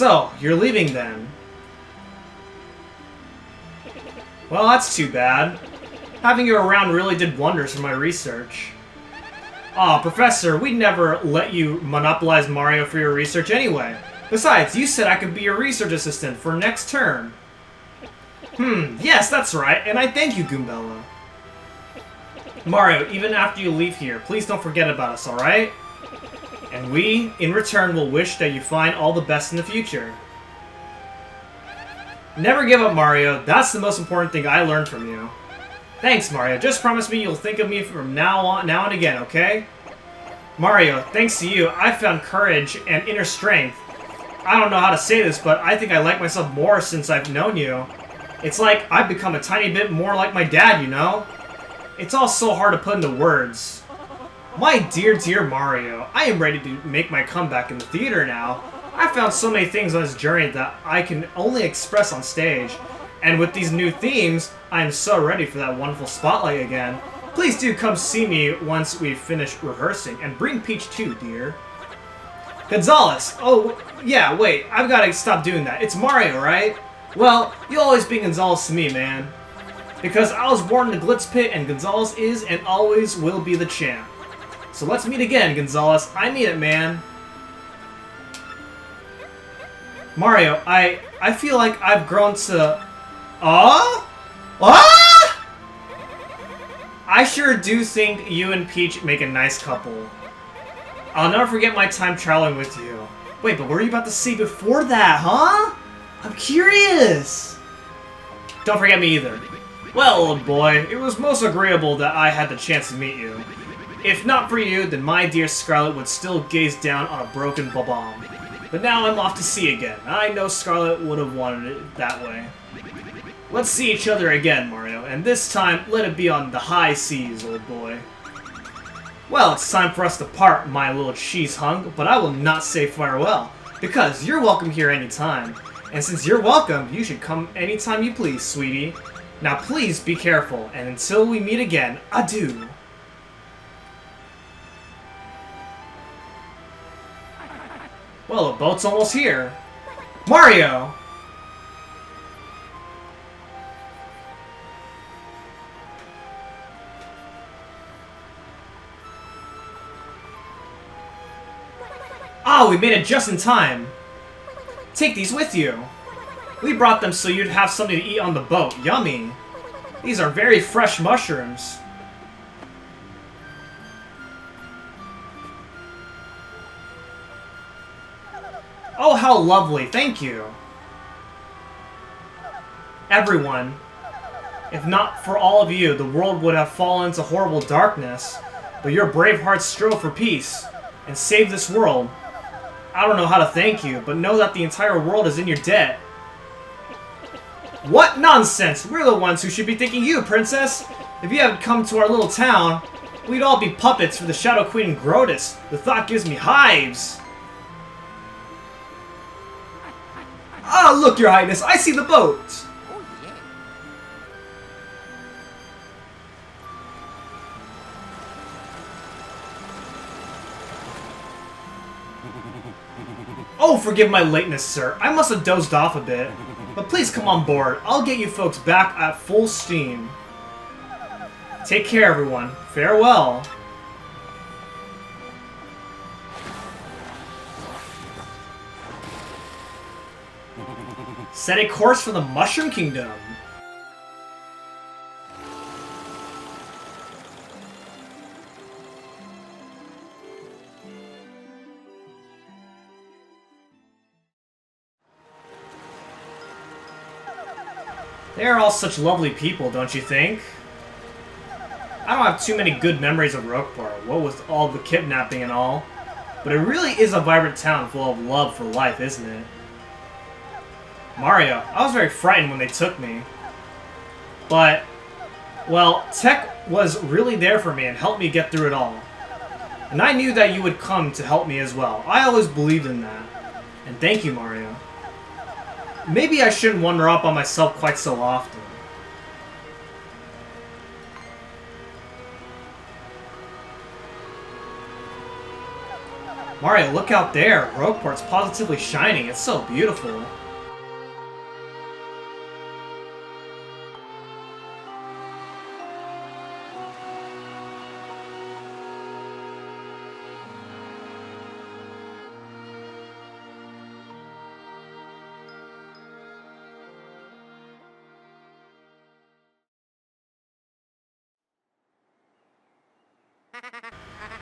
So, you're leaving then? Well, that's too bad. Having you around really did wonders for my research. Aw, Professor, we'd never let you monopolize Mario for your research anyway. Besides, you said I could be your research assistant for next term. Yes, that's right, and I thank you, Goombella. Mario, even after you leave here, please don't forget about us, alright? And we, in return, will wish that you find all the best in the future. Never give up, Mario. That's the most important thing I learned from you. Thanks, Mario. Just promise me you'll think of me from now and again, okay? Mario, thanks to you, I've found courage and inner strength. I don't know how to say this, but I think I like myself more since I've known you. It's like I've become a tiny bit more like my dad, you know? It's all so hard to put into words. My dear, dear Mario, I am ready to make my comeback in the theater now. I found so many things on this journey that I can only express on stage. And with these new themes, I am so ready for that wonderful spotlight again. Please do come see me once we finish rehearsing, and bring Peach too, dear. Gonzalez! Oh, yeah, wait, I've gotta stop doing that. It's Mario, right? Well, you'll always be Gonzalez to me, man. Because I was born in the Glitz Pit, and Gonzalez is and always will be the champ. So let's meet again, Gonzalez. I mean it, man. Mario, I feel like I've grown to... I sure do think you and Peach make a nice couple. I'll never forget my time traveling with you. Wait, but what were you about to see before that, huh? I'm curious! Don't forget me either. Well, old boy, it was most agreeable that I had the chance to meet you. If not for you, then my dear Scarlet would still gaze down on a broken bomb. But now I'm off to sea again. I know Scarlet would have wanted it that way. Let's see each other again, Mario, and this time, let it be on the high seas, old boy. Well, it's time for us to part, my little cheese hunk, but I will not say farewell, because you're welcome here anytime. And since you're welcome, you should come anytime you please, sweetie. Now please be careful, and until we meet again, adieu. Well, the boat's almost here. Mario! Ah, we made it just in time. Take these with you. We brought them so you'd have something to eat on the boat. Yummy. These are very fresh mushrooms. Oh, how lovely. Thank you. Everyone. If not for all of you, the world would have fallen into horrible darkness. But your brave hearts strove for peace and saved this world. I don't know how to thank you, but know that the entire world is in your debt. What nonsense! We're the ones who should be thanking you, Princess! If you hadn't come to our little town, we'd all be puppets for the Shadow Queen and Grotus. The thought gives me hives! Ah, look, Your Highness! I see the boat! Oh, forgive my lateness, sir. I must have dozed off a bit. But please come on board. I'll get you folks back at full steam. Take care, everyone. Farewell. Set a course for the Mushroom Kingdom. They're all such lovely people, don't you think? I don't have too many good memories of Roqueport, what with all the kidnapping and all. But it really is a vibrant town full of love for life, isn't it? Mario, I was very frightened when they took me. But, well, Tech was really there for me and helped me get through it all. And I knew that you would come to help me as well. I always believed in that. And thank you, Mario. Maybe I shouldn't wonder up on myself quite so often. Mario, look out there. Rogueport's positively shining. It's so beautiful.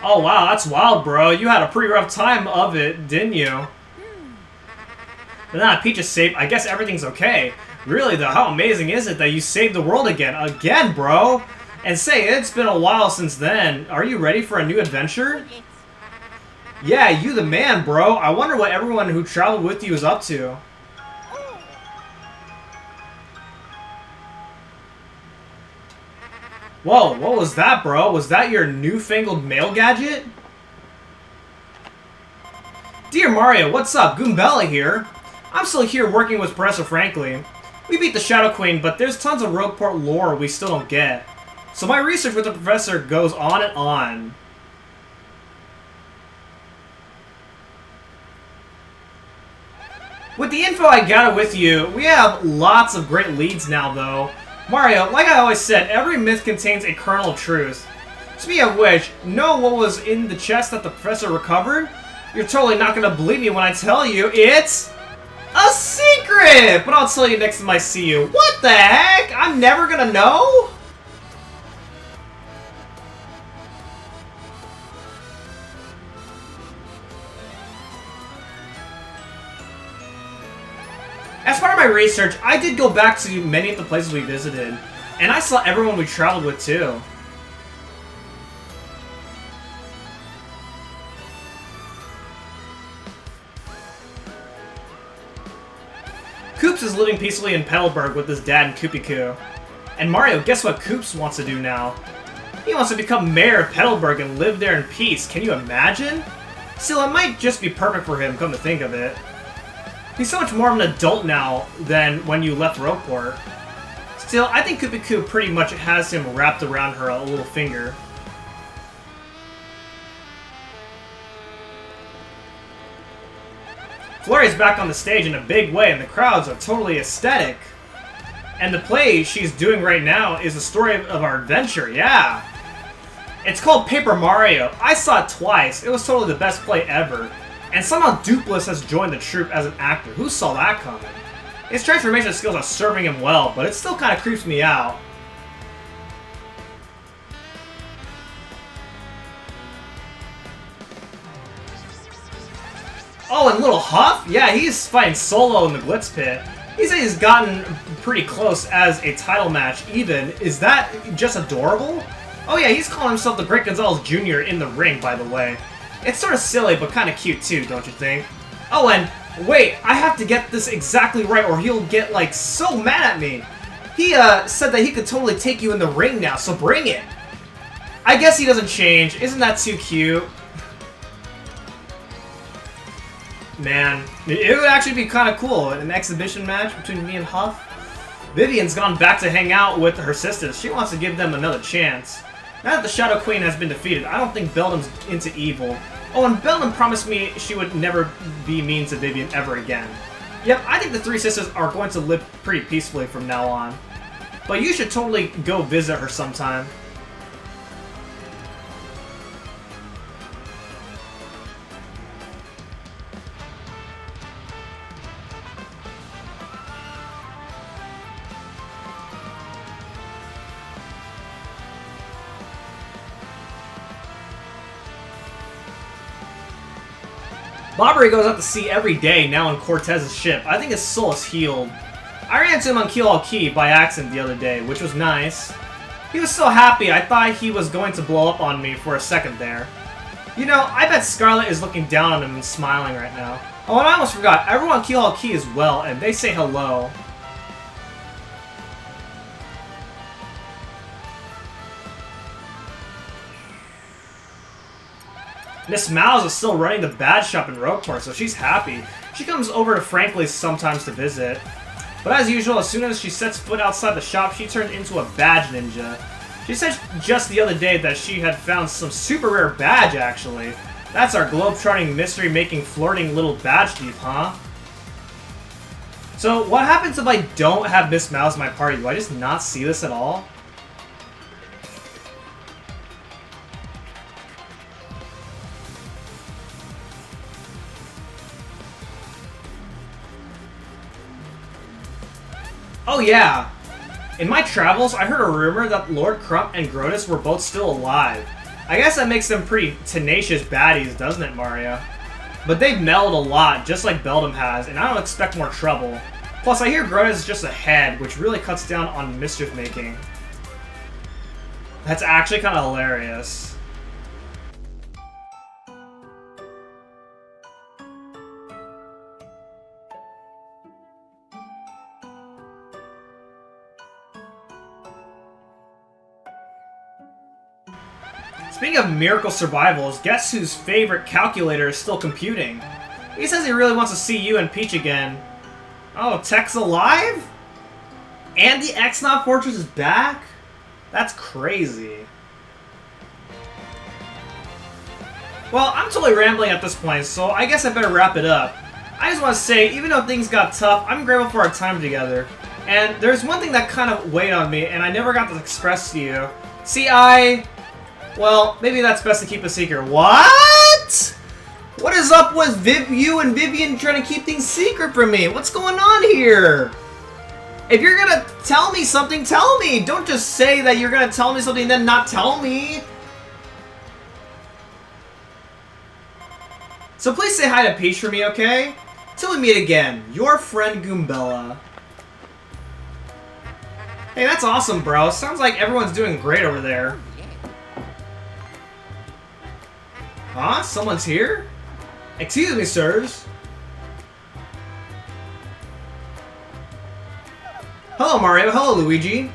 Oh wow, that's wild, bro. You had a pretty rough time of it, didn't you? But nah, Peach is safe. I guess everything's okay. Really though, how amazing is it that you saved the world again? Again, bro! And say, it's been a while since then. Are you ready for a new adventure? Yeah, you the man, bro. I wonder what everyone who traveled with you is up to. Whoa, what was that, bro? Was that your newfangled mail gadget? Dear Mario, what's up? Goombella here. I'm still here working with Professor Franklin. We beat the Shadow Queen, but there's tons of Rogueport lore we still don't get. So my research with the professor goes on and on. With the info I gathered with you, we have lots of great leads now, though. Mario, like I always said, every myth contains a kernel of truth. Speaking of which, know what was in the chest that the professor recovered? You're totally not gonna believe me when I tell you it's a secret! But I'll tell you next time I see you. What the heck? I'm never gonna know? As part of my research, I did go back to many of the places we visited, and I saw everyone we traveled with too. Koops is living peacefully in Petalburg with his dad and Koopy-Koo. And Mario, guess what Koops wants to do now? He wants to become mayor of Petalburg and live there in peace. Can you imagine? Still, it might just be perfect for him, come to think of it. He's so much more of an adult now than when you left Rogueport. Still, I think Koopy-Koo pretty much has him wrapped around her little finger. Flurry's back on the stage in a big way, and the crowds are totally ecstatic. And the play she's doing right now is the story of our adventure, yeah! It's called Paper Mario. I saw it twice. It was totally the best play ever. And somehow Dupless has joined the troupe as an actor. Who saw that coming? His transformation skills are serving him well, but it still kind of creeps me out. Oh, and Little Huff? Yeah, he's fighting solo in the Glitz Pit. He said he's gotten pretty close as a title match even. Is that just adorable? Oh yeah, he's calling himself the Great Gonzalez Jr. in the ring, by the way. It's sort of silly, but kind of cute too, don't you think? Oh, and wait, I have to get this exactly right or he'll get, like, so mad at me. He, said that he could totally take you in the ring now, so bring it. I guess he doesn't change. Isn't that too cute? Man, it would actually be kind of cool, an exhibition match between me and Huff. Vivian's gone back to hang out with her sisters. She wants to give them another chance. Now that the Shadow Queen has been defeated, I don't think Beldam's into evil. Oh, and Beldam promised me she would never be mean to Vivian ever again. Yep, I think the three sisters are going to live pretty peacefully from now on. But you should totally go visit her sometime. Bobbery goes out to sea every day now on Cortez's ship. I think his soul is healed. I ran into him on Keel Key by accident the other day, which was nice. He was so happy, I thought he was going to blow up on me for a second there. You know, I bet Scarlet is looking down on him and smiling right now. Oh, and I almost forgot, everyone on Keel Key is well, and they say hello. Miss Mouse is still running the badge shop in Rogueport, so she's happy. She comes over to Franklin's sometimes to visit. But as usual, as soon as she sets foot outside the shop, she turns into a badge ninja. She said just the other day that she had found some super rare badge, actually. That's our globe-trotting, mystery-making, flirting little badge thief, huh? So, what happens if I don't have Miss Mouse in my party? Do I just not see this at all? Oh yeah! In my travels, I heard a rumor that Lord Crump and Grodus were both still alive. I guess that makes them pretty tenacious baddies, doesn't it, Mario? But they've mellowed a lot, just like Beldum has, and I don't expect more trouble. Plus, I hear Grodus is just a head, which really cuts down on mischief making. That's actually kind of hilarious. Speaking of miracle survivals, guess whose favorite calculator is still computing? He says he really wants to see you and Peach again. Oh, Tech's alive? And the X-Naut Fortress is back? That's crazy. Well, I'm totally rambling at this point, so I guess I better wrap it up. I just want to say, even though things got tough, I'm grateful for our time together. And there's one thing that kind of weighed on me, and I never got to express to you. See, well, maybe that's best to keep a secret. What? What is up with you and Vivian trying to keep things secret from me? What's going on here? If you're gonna tell me something, tell me! Don't just say that you're gonna tell me something and then not tell me! So please say hi to Peach for me, okay? Till we meet again, your friend Goombella. Hey, that's awesome, bro. Sounds like everyone's doing great over there. Huh? Someone's here? Excuse me, sirs. Hello, Mario. Hello, Luigi.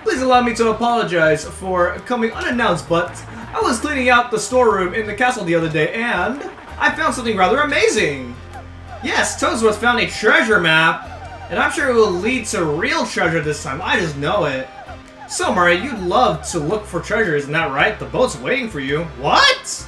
Please allow me to apologize for coming unannounced, but I was cleaning out the storeroom in the castle the other day, and I found something rather amazing. Yes, Toadsworth found a treasure map, and I'm sure it will lead to real treasure this time. I just know it. So, Mario, you love to look for treasure, isn't that right? The boat's waiting for you. What?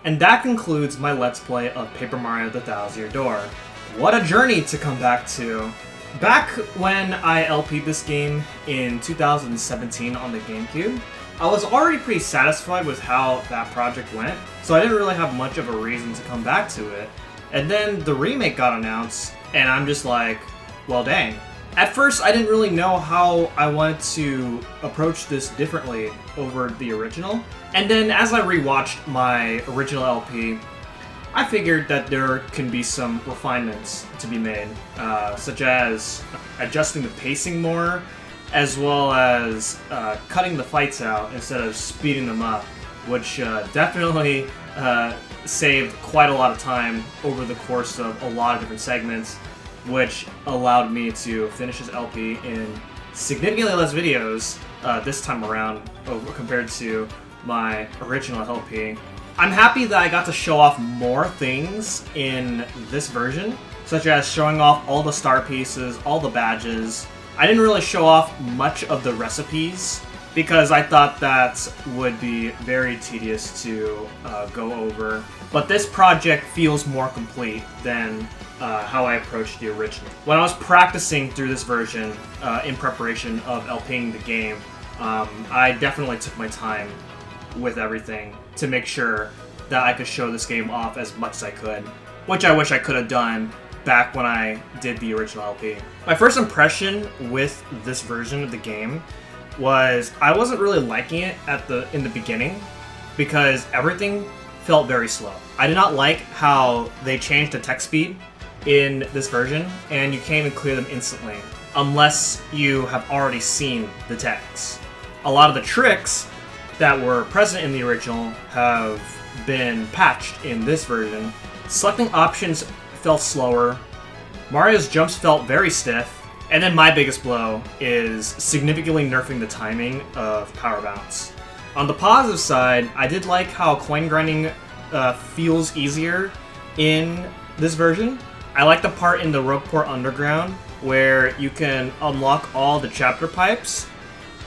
And that concludes my Let's Play of Paper Mario The Thousand Year Door. What a journey to come back to! Back when I LP'd this game in 2017 on the GameCube, I was already pretty satisfied with how that project went, so I didn't really have much of a reason to come back to it. And then the remake got announced, and I'm just like, well dang. At first, I didn't really know how I wanted to approach this differently over the original. And then as I rewatched my original LP, I figured that there can be some refinements to be made, such as adjusting the pacing more, as well as cutting the fights out instead of speeding them up, which definitely saved quite a lot of time over the course of a lot of different segments, which allowed me to finish this LP in significantly less videos this time around compared to my original LP. I'm happy that I got to show off more things in this version, such as showing off all the star pieces, all the badges. I didn't really show off much of the recipes because I thought that would be very tedious to go over. But this project feels more complete than how I approached the original. When I was practicing through this version in preparation of LPing the game, I definitely took my time with everything to make sure that I could show this game off as much as I could, which I wish I could have done back when I did the original LP. My first impression with this version of the game was I wasn't really liking it in the beginning because everything felt very slow. I did not like how they changed the text speed in this version, and you can't even clear them instantly unless you have already seen the text. A lot of the tricks that were present in the original have been patched in this version. Selecting options felt slower, Mario's jumps felt very stiff, and then my biggest blow is significantly nerfing the timing of power bounce. On the positive side, I did like how coin grinding feels easier in this version. I like the part in the Rogueport Underground where you can unlock all the chapter pipes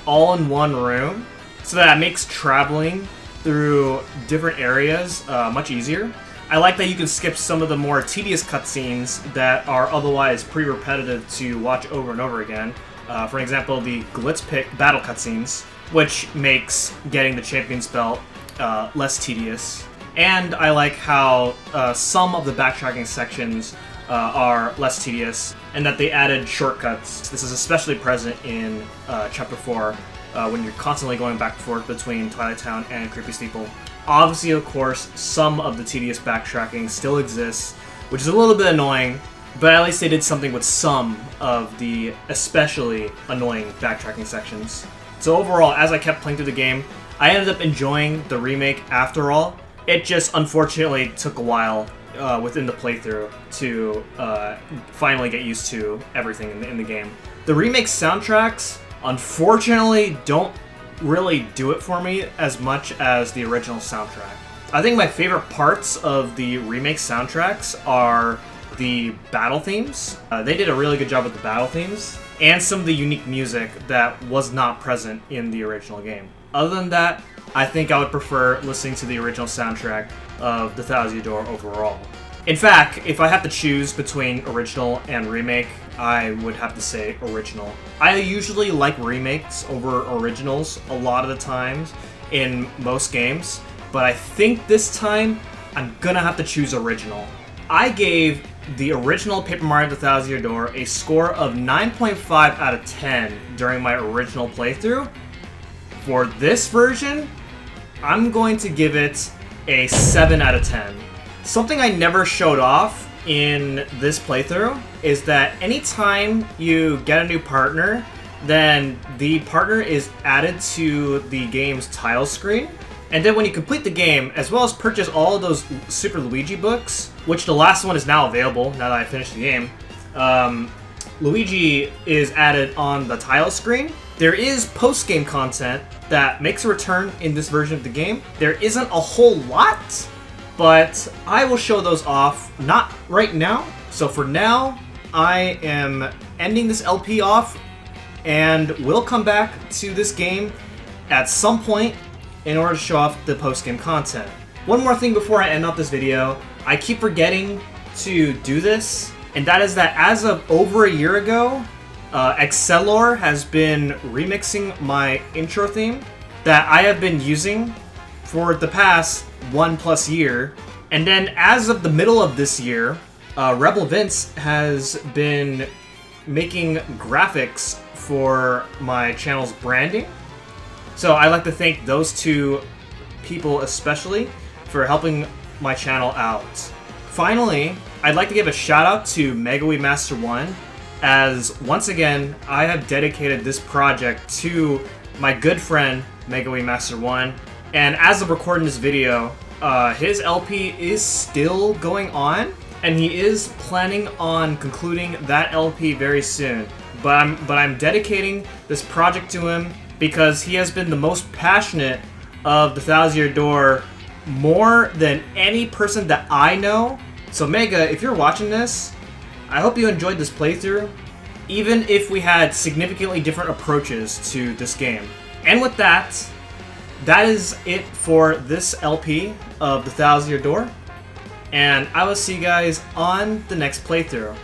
all in one room, so that makes traveling through different areas much easier. I like that you can skip some of the more tedious cutscenes that are otherwise pretty repetitive to watch over and over again. For example, the Glitz Pit battle cutscenes, which makes getting the Champion's Belt less tedious. And I like how some of the backtracking sections are less tedious, and that they added shortcuts. This is especially present in Chapter 4, when you're constantly going back and forth between Twilight Town and Creepy Steeple. Obviously, of course, some of the tedious backtracking still exists, which is a little bit annoying, but at least they did something with some of the especially annoying backtracking sections. So overall, as I kept playing through the game, I ended up enjoying the remake after all. It just unfortunately took a while within the playthrough to finally get used to everything in the game. The remake soundtracks, unfortunately, don't really do it for me as much as the original soundtrack. I think my favorite parts of the remake soundtracks are the battle themes. They did a really good job with the battle themes, and some of the unique music that was not present in the original game. Other than that, I think I would prefer listening to the original soundtrack of The Thousand Year Door overall. In fact, if I have to choose between original and remake, I would have to say original. I usually like remakes over originals a lot of the times in most games, but I think this time I'm gonna have to choose original. I gave the original Paper Mario The Thousand Year Door a score of 9.5 out of 10 during my original playthrough. For this version, I'm going to give it a 7 out of 10. Something I never showed off in this playthrough is that anytime you get a new partner, then the partner is added to the game's title screen. And then when you complete the game, as well as purchase all of those Super Luigi books, which the last one is now available now that I finished the game, Luigi is added on the title screen. There is post-game content that makes a return in this version of the game. There isn't a whole lot, but I will show those off, not right now. So for now, I am ending this LP off, and we'll come back to this game at some point in order to show off the post-game content. One more thing before I end off this video. I keep forgetting to do this, and that is that as of over a year ago, Excelor has been remixing my intro theme that I have been using for the past 1+ year. And then as of the middle of this year, Rebel Vince has been making graphics for my channel's branding. So I'd like to thank those two people especially for helping my channel out. Finally, I'd like to give a shout out to Megawii Master 1, as once again, I have dedicated this project to my good friend, Megawii Master 1, and as of recording this video, his LP is still going on, and he is planning on concluding that LP very soon. But I'm dedicating this project to him because he has been the most passionate of the Thousand Year Door more than any person that I know. So Mega, if you're watching this, I hope you enjoyed this playthrough, even if we had significantly different approaches to this game. And with that is it for this LP of the Thousand Year Door, and I will see you guys on the next playthrough.